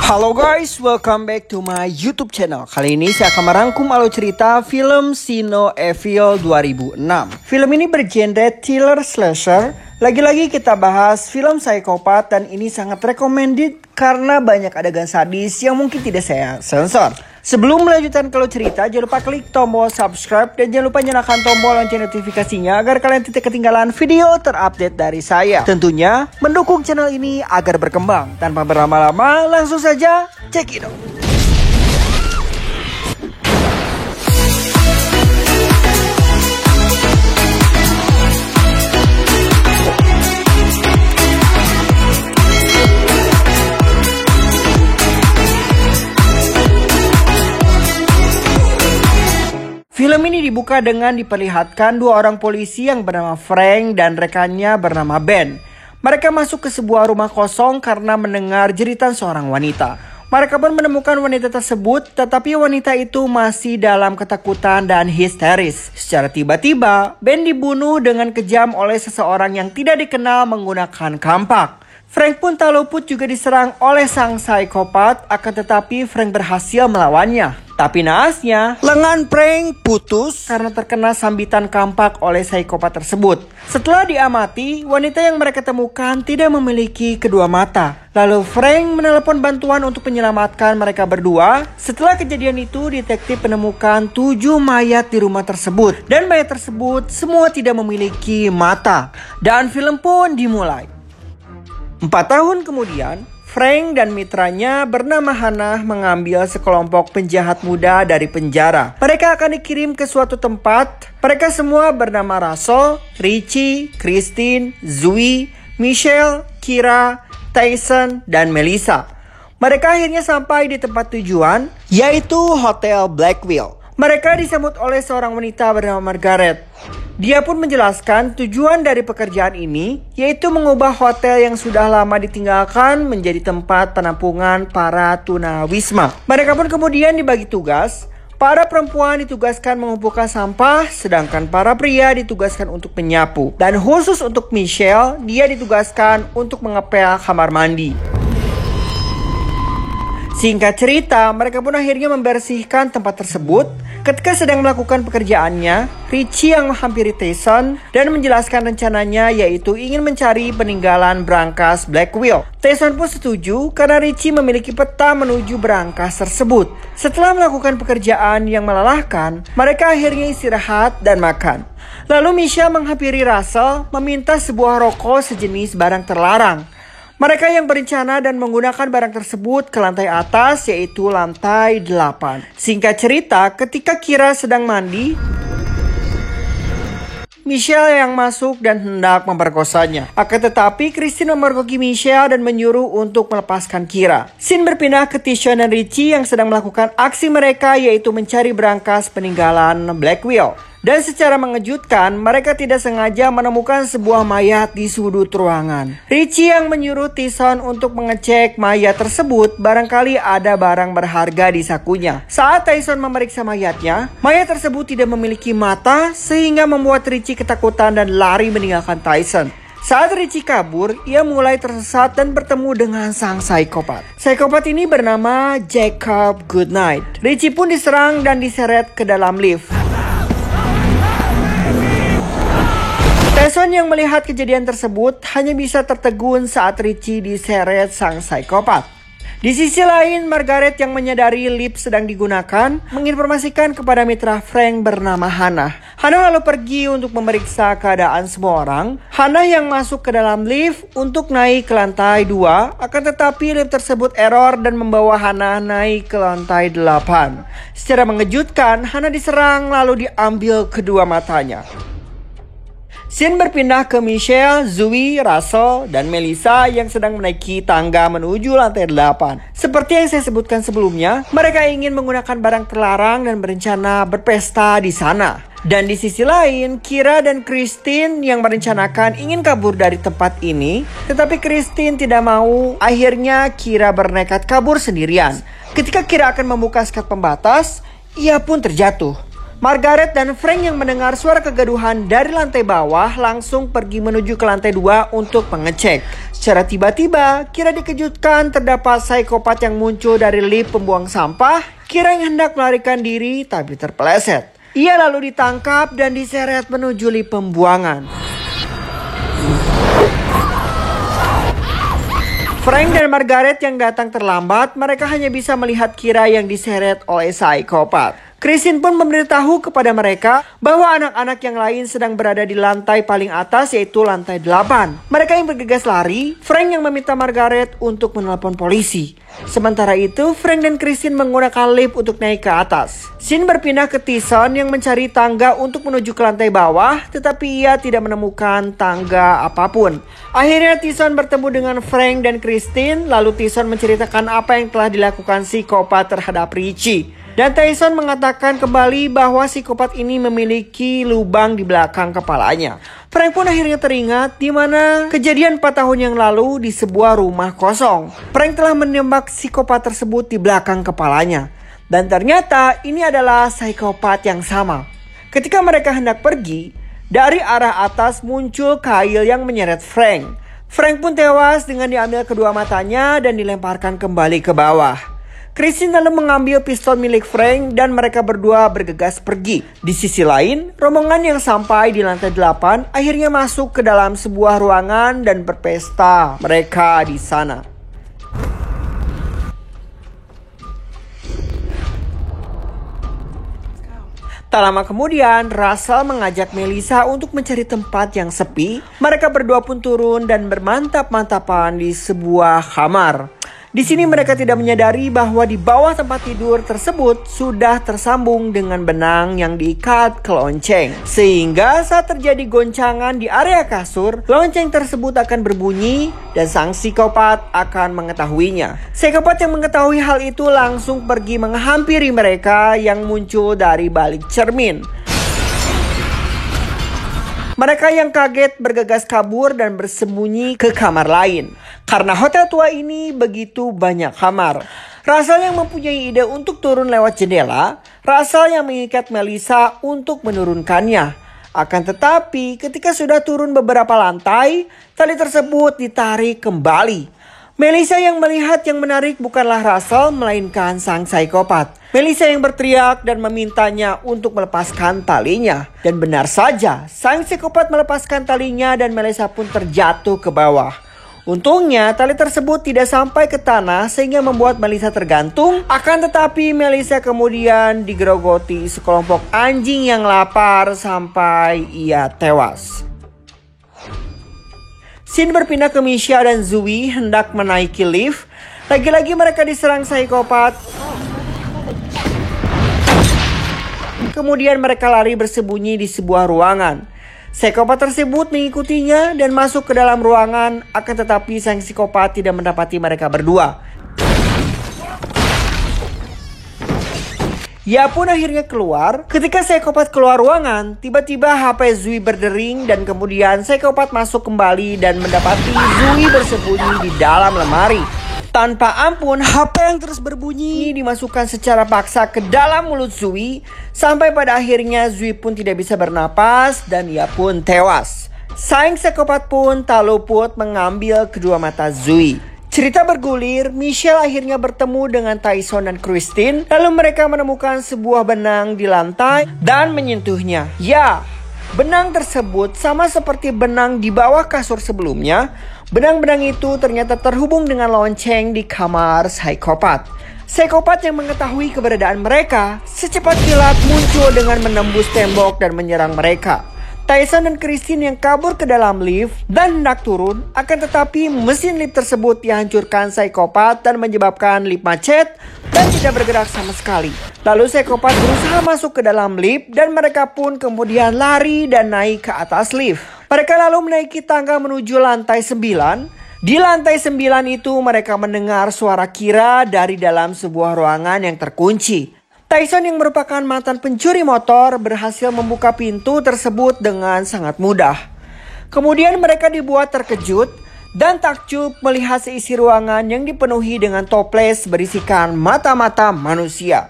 Halo guys, welcome back to my YouTube channel. Kali ini saya akan merangkum alur cerita film See No Evil 2006. Film ini bergenre thriller slasher. Lagi-lagi kita bahas film psikopat dan ini sangat recommended karena banyak adegan sadis yang mungkin tidak saya sensor. Sebelum melanjutkan ke alur cerita, jangan lupa klik tombol subscribe dan jangan lupa nyalakan tombol lonceng notifikasinya agar kalian tidak ketinggalan video terupdate dari saya. Tentunya mendukung channel ini agar berkembang. Tanpa berlama-lama, langsung saja check it out. Film ini dibuka dengan diperlihatkan dua orang polisi yang bernama Frank dan rekannya bernama Ben. Mereka masuk ke sebuah rumah kosong karena mendengar jeritan seorang wanita. Mereka pun menemukan wanita tersebut, tetapi wanita itu masih dalam ketakutan dan histeris. Secara tiba-tiba, Ben dibunuh dengan kejam oleh seseorang yang tidak dikenal menggunakan kampak. Frank pun tak luput juga diserang oleh sang psikopat, akan tetapi Frank berhasil melawannya. Tapi naasnya, lengan Frank putus karena terkena sambitan kampak oleh psikopat tersebut. Setelah diamati, wanita yang mereka temukan tidak memiliki kedua mata. Lalu Frank menelepon bantuan untuk menyelamatkan mereka berdua. Setelah kejadian itu, detektif menemukan 7 mayat di rumah tersebut. Dan mayat tersebut semua tidak memiliki mata. Dan film pun dimulai. 4 tahun kemudian, Frank dan mitranya bernama Hannah mengambil sekelompok penjahat muda dari penjara. Mereka akan dikirim ke suatu tempat. Mereka semua bernama Russell, Richie, Christine, Zoe, Michelle, Kira, Tyson, dan Melissa. Mereka akhirnya sampai di tempat tujuan, yaitu Hotel Blackwell. Mereka disambut oleh seorang wanita bernama Margaret. Dia pun menjelaskan tujuan dari pekerjaan ini, yaitu mengubah hotel yang sudah lama ditinggalkan menjadi tempat penampungan para tunawisma. Mereka pun kemudian dibagi tugas. Para perempuan ditugaskan mengumpulkan sampah, sedangkan para pria ditugaskan untuk menyapu. Dan khusus untuk Michelle, dia ditugaskan untuk mengepel kamar mandi. Singkat cerita, mereka pun akhirnya membersihkan tempat tersebut. Ketika sedang melakukan pekerjaannya, Richie yang menghampiri Tyson dan menjelaskan rencananya, yaitu ingin mencari peninggalan brankas Blackwell. Tyson pun setuju karena Richie memiliki peta menuju brankas tersebut. Setelah melakukan pekerjaan yang melelahkan, mereka akhirnya istirahat dan makan. Lalu Michelle menghampiri Russell meminta sebuah rokok sejenis barang terlarang. Mereka yang berencana dan menggunakan barang tersebut ke lantai atas, yaitu lantai 8. Singkat cerita, ketika Kira sedang mandi, Michelle yang masuk dan hendak memperkosanya. Akan tetapi, Christine memergoki Michelle dan menyuruh untuk melepaskan Kira. Scene berpindah ke Tyson dan Richie yang sedang melakukan aksi mereka, yaitu mencari brankas peninggalan Blackwell. Dan secara mengejutkan, mereka tidak sengaja menemukan sebuah mayat di sudut ruangan. Richie yang menyuruh Tyson untuk mengecek mayat tersebut, barangkali ada barang berharga di sakunya. Saat Tyson memeriksa mayatnya, mayat tersebut tidak memiliki mata, sehingga membuat Richie ketakutan dan lari meninggalkan Tyson. Saat Richie kabur, ia mulai tersesat dan bertemu dengan sang psikopat. Psikopat ini bernama Jacob Goodnight. Richie pun diserang dan diseret ke dalam lift. Tyson yang melihat kejadian tersebut hanya bisa tertegun saat Richie diseret sang psikopat. Di sisi lain, Margaret yang menyadari lift sedang digunakan menginformasikan kepada mitra Frank bernama Hannah. Hannah lalu pergi untuk memeriksa keadaan semua orang. Hannah yang masuk ke dalam lift untuk naik ke lantai 2, akan tetapi lift tersebut error dan membawa Hannah naik ke lantai 8. Secara mengejutkan, Hannah diserang lalu diambil kedua matanya. Scene berpindah ke Michelle, Zoe, Russell, dan Melissa yang sedang menaiki tangga menuju lantai 8. Seperti yang saya sebutkan sebelumnya, mereka ingin menggunakan barang terlarang dan berencana berpesta di sana. Dan di sisi lain, Kira dan Christine yang merencanakan ingin kabur dari tempat ini, tetapi Christine tidak mau. Akhirnya Kira bernekat kabur sendirian. Ketika Kira akan membuka sekat pembatas, ia pun terjatuh. Margaret dan Frank yang mendengar suara kegaduhan dari lantai bawah langsung pergi menuju ke lantai 2 untuk mengecek. Secara tiba-tiba, Kira dikejutkan terdapat psikopat yang muncul dari lift pembuang sampah. Kira yang hendak melarikan diri tapi terpeleset. Ia lalu ditangkap dan diseret menuju lift pembuangan. Frank dan Margaret yang datang terlambat, mereka hanya bisa melihat Kira yang diseret oleh psikopat. Christine pun memberitahu kepada mereka bahwa anak-anak yang lain sedang berada di lantai paling atas, yaitu lantai 8. Mereka yang bergegas lari, Frank yang meminta Margaret untuk menelpon polisi. Sementara itu, Frank dan Christine menggunakan lift untuk naik ke atas. Scene berpindah ke Tyson yang mencari tangga untuk menuju ke lantai bawah, tetapi ia tidak menemukan tangga apapun. Akhirnya Tyson bertemu dengan Frank dan Christine, lalu Tyson menceritakan apa yang telah dilakukan psikopat terhadap Richie. Dan Tyson mengatakan kembali bahwa psikopat ini memiliki lubang di belakang kepalanya. Frank pun akhirnya teringat di mana kejadian 4 tahun yang lalu di sebuah rumah kosong. Frank telah menembak psikopat tersebut di belakang kepalanya. Dan ternyata ini adalah psikopat yang sama. Ketika mereka hendak pergi, dari arah atas muncul Kyle yang menyeret Frank. Frank pun tewas dengan diambil kedua matanya dan dilemparkan kembali ke bawah. Christine lalu mengambil pistol milik Frank dan mereka berdua bergegas pergi. Di sisi lain, rombongan yang sampai di lantai 8 akhirnya masuk ke dalam sebuah ruangan dan berpesta mereka di sana. Tak lama kemudian, Russell mengajak Melissa untuk mencari tempat yang sepi. Mereka berdua pun turun dan bermantap-mantapan di sebuah kamar. Di sini mereka tidak menyadari bahwa di bawah tempat tidur tersebut sudah tersambung dengan benang yang diikat ke lonceng. Sehingga saat terjadi goncangan di area kasur, lonceng tersebut akan berbunyi dan sang psikopat akan mengetahuinya. Psikopat yang mengetahui hal itu langsung pergi menghampiri mereka yang muncul dari balik cermin. Mereka yang kaget bergegas kabur dan bersembunyi ke kamar lain. Karena hotel tua ini begitu banyak kamar. Russell yang mempunyai ide untuk turun lewat jendela. Russell yang mengikat Melissa untuk menurunkannya. Akan tetapi ketika sudah turun beberapa lantai, tali tersebut ditarik kembali. Melissa yang melihat yang menarik bukanlah Russell, melainkan sang psikopat. Melissa yang berteriak dan memintanya untuk melepaskan talinya. Dan benar saja, sang psikopat melepaskan talinya dan Melissa pun terjatuh ke bawah. Untungnya tali tersebut tidak sampai ke tanah sehingga membuat Melissa tergantung. Akan tetapi Melissa kemudian digerogoti sekelompok anjing yang lapar sampai ia tewas. Scene berpindah ke Misha dan Zoe hendak menaiki lift. Lagi-lagi mereka diserang psikopat. Kemudian mereka lari bersembunyi di sebuah ruangan. Psikopat tersebut mengikutinya dan masuk ke dalam ruangan. Akan tetapi sang psikopat tidak mendapati mereka berdua. Ia pun akhirnya keluar. Ketika psikopat keluar ruangan, tiba-tiba HP Zoe berdering dan kemudian psikopat masuk kembali dan mendapati Zoe bersembunyi di dalam lemari. Tanpa ampun, HP yang terus berbunyi dimasukkan secara paksa ke dalam mulut Zoe. Sampai pada akhirnya Zoe pun tidak bisa bernapas dan ia pun tewas. Sang psikopat pun tak luput mengambil kedua mata Zoe. Cerita bergulir, Michelle akhirnya bertemu dengan Tyson dan Christine. Lalu mereka menemukan sebuah benang di lantai dan menyentuhnya. Ya, benang tersebut sama seperti benang di bawah kasur sebelumnya. Benang-benang itu ternyata terhubung dengan lonceng di kamar psikopat. Psikopat yang mengetahui keberadaan mereka secepat kilat muncul dengan menembus tembok dan menyerang mereka. Tyson dan Christine yang kabur ke dalam lift dan hendak turun, akan tetapi mesin lift tersebut dihancurkan psikopat dan menyebabkan lift macet dan tidak bergerak sama sekali. Lalu psikopat berusaha masuk ke dalam lift dan mereka pun kemudian lari dan naik ke atas lift. Mereka lalu menaiki tangga menuju lantai 9. Di lantai 9 itu mereka mendengar suara Kira dari dalam sebuah ruangan yang terkunci. Tyson yang merupakan mantan pencuri motor berhasil membuka pintu tersebut dengan sangat mudah. Kemudian mereka dibuat terkejut dan takjub melihat seisi ruangan yang dipenuhi dengan toples berisikan mata-mata manusia.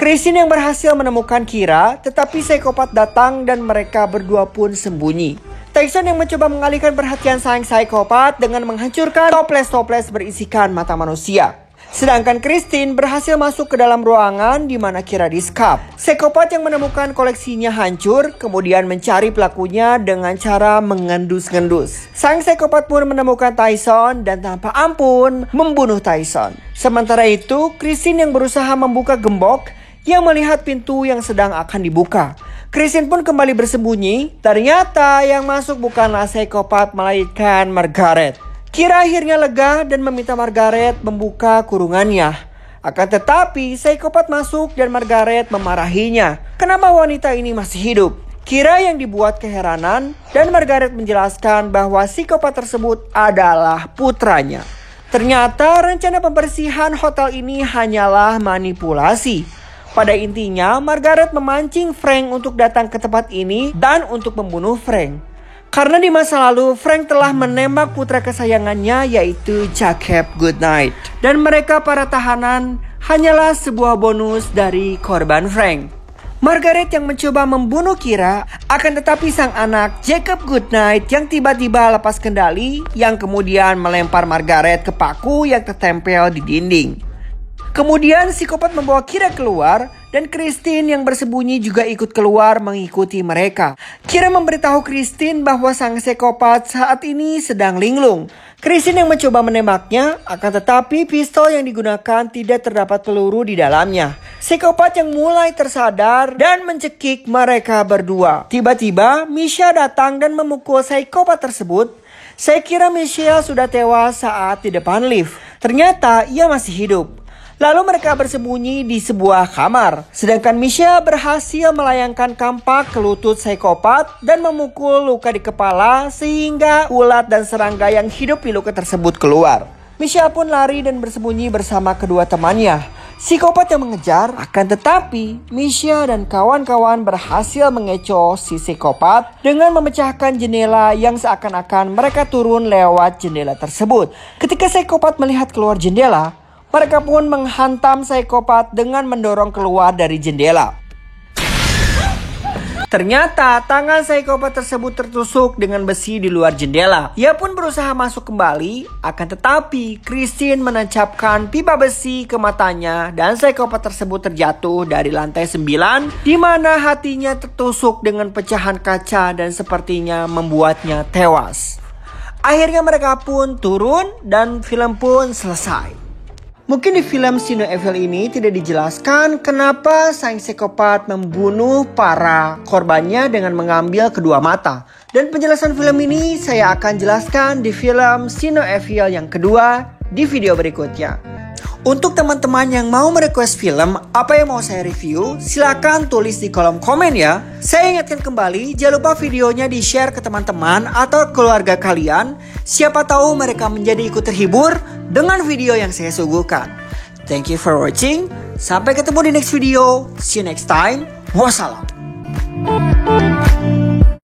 Christine yang berhasil menemukan Kira, tetapi psikopat datang dan mereka berdua pun sembunyi. Tyson yang mencoba mengalihkan perhatian sang psikopat dengan menghancurkan toples-toples berisikan mata manusia. Sedangkan Christine berhasil masuk ke dalam ruangan di mana Kira disekap. Psikopat yang menemukan koleksinya hancur, kemudian mencari pelakunya dengan cara mengendus-ngendus. Sang psikopat pun menemukan Tyson dan tanpa ampun membunuh Tyson. Sementara itu, Christine yang berusaha membuka gembok yang melihat pintu yang sedang akan dibuka. Christine pun kembali bersembunyi. Ternyata yang masuk bukanlah psikopat melainkan Margaret. Kira akhirnya lega dan meminta Margaret membuka kurungannya. Akan tetapi psikopat masuk dan Margaret memarahinya. Kenapa wanita ini masih hidup? Kira yang dibuat keheranan dan Margaret menjelaskan bahwa psikopat tersebut adalah putranya. Ternyata rencana pembersihan hotel ini hanyalah manipulasi. Pada intinya, Margaret memancing Frank untuk datang ke tempat ini dan untuk membunuh Frank. Karena di masa lalu, Frank telah menembak putra kesayangannya yaitu Jacob Goodnight. Dan mereka para tahanan hanyalah sebuah bonus dari korban Frank. Margaret yang mencoba membunuh Kira, akan tetapi sang anak Jacob Goodnight yang tiba-tiba lepas kendali yang kemudian melempar Margaret ke paku yang tertempel di dinding. Kemudian psikopat membawa Kira keluar dan Christine yang bersembunyi juga ikut keluar mengikuti mereka. Kira memberitahu Christine bahwa sang psikopat saat ini sedang linglung. Christine yang mencoba menembaknya, akan tetapi pistol yang digunakan tidak terdapat peluru di dalamnya. Psikopat yang mulai tersadar dan mencekik mereka berdua. Tiba-tiba Misha datang dan memukul psikopat tersebut. Saya kira Misha sudah tewas saat di depan lift. Ternyata ia masih hidup. Lalu mereka bersembunyi di sebuah kamar. Sedangkan Misha berhasil melayangkan kampak ke lutut psikopat dan memukul luka di kepala sehingga ulat dan serangga yang hidup di luka tersebut keluar. Misha pun lari dan bersembunyi bersama kedua temannya. Psikopat yang mengejar, akan tetapi Misha dan kawan-kawan berhasil mengecoh si psikopat dengan memecahkan jendela yang seakan-akan mereka turun lewat jendela tersebut. Ketika psikopat melihat keluar jendela, mereka pun menghantam psikopat dengan mendorong keluar dari jendela. Ternyata tangan psikopat tersebut tertusuk dengan besi di luar jendela. Ia pun berusaha masuk kembali, akan tetapi Christine menancapkan pipa besi ke matanya dan psikopat tersebut terjatuh dari lantai 9 di mana hatinya tertusuk dengan pecahan kaca dan sepertinya membuatnya tewas. Akhirnya mereka pun turun dan film pun selesai. Mungkin di film Sino Evil ini tidak dijelaskan kenapa sang psikopat membunuh para korbannya dengan mengambil kedua mata. Dan penjelasan film ini saya akan jelaskan di film Sino Evil yang kedua di video berikutnya. Untuk teman-teman yang mau merequest film apa yang mau saya review, silakan tulis di kolom komen ya. Saya ingatkan kembali, jangan lupa videonya di-share ke teman-teman atau keluarga kalian. Siapa tahu mereka menjadi ikut terhibur dengan video yang saya suguhkan. Thank you for watching. Sampai ketemu di next video. See you next time. Wassalam.